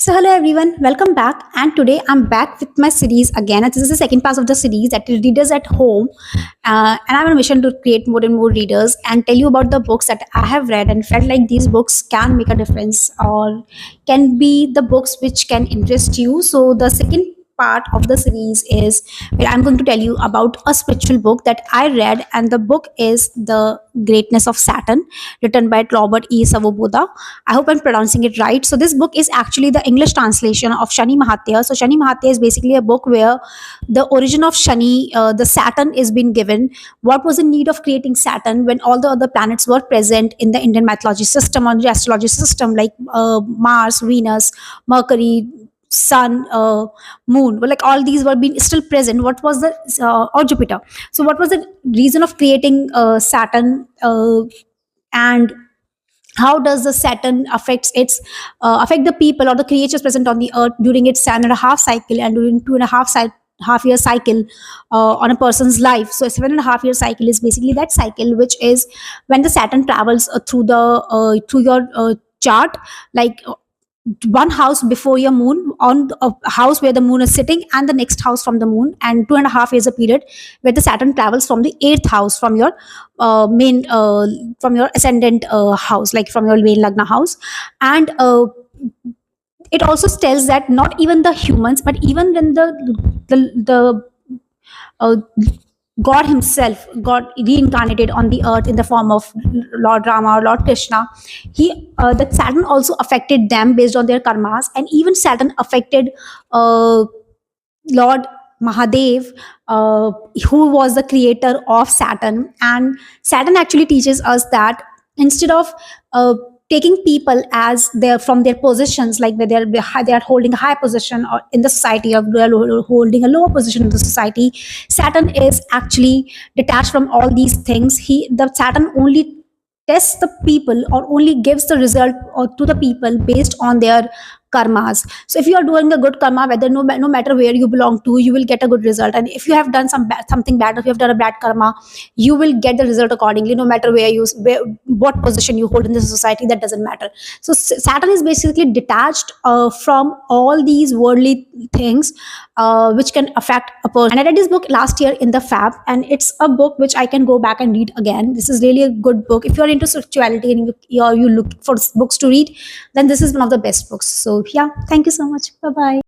So hello everyone, welcome back. And today I'm back with my series again. And this is the second part of the series that is Readers at Home. And I'm on a mission to create more and more readers and tell you about the books that I have read and felt like these books can make a difference or can be the books which can interest you. So the second part of the series is where I'm going to tell you about a spiritual book that I read, and the book is The Greatness of Saturn, written by Robert E. Savoboda. I hope I'm pronouncing it right. So this book is actually the English translation of Shani Mahatya. So Shani Mahatya is basically a book where the origin of Shani, the Saturn, is being given. What was the need of creating Saturn when all the other planets were present in the Indian mythology system or the astrology system, like Mars, Venus, Mercury, Sun, Moon, well, like all these were being still present. What was the or Jupiter? So what was the reason of creating Saturn? And how does the Saturn affect the people or the creatures present on the earth during its 7.5 cycle and during 2.5 half year cycle on a person's life? So a 7.5 year cycle is basically that cycle which is when the Saturn travels through your chart, like one house before your moon, on a house where the moon is sitting, and the next house from the moon, and 2.5 years a period where the Saturn travels from the eighth house from your main from your ascendant house, like from your main lagna house. And it also tells that not even the humans, but even when the uh, God himself got reincarnated on the earth in the form of Lord Rama or Lord Krishna, that Saturn also affected them based on their karmas, and even Saturn affected uh, Lord Mahadev, who was the creator of Saturn. And Saturn actually teaches us that instead of taking people as they're from their positions, like where they are holding a high position or in the society, or they're holding a lower position in the society, Saturn is actually detached from all these things. The Saturn only tests the people or only gives the result or to the people based on their karmas. So if you are doing a good karma, whether no matter where you belong to, you will get a good result. And if you have done something bad, or if you have done a bad karma, you will get the result accordingly, no matter what position you hold in the society. That doesn't matter. So Saturn is basically detached from all these worldly things which can affect a person. And I read this book last year in the Fab, and it's a book which I can go back and read again. This is really a good book. If you're into spirituality and you look for books to read, then this is one of the best books. So yeah, thank you so much. Bye bye.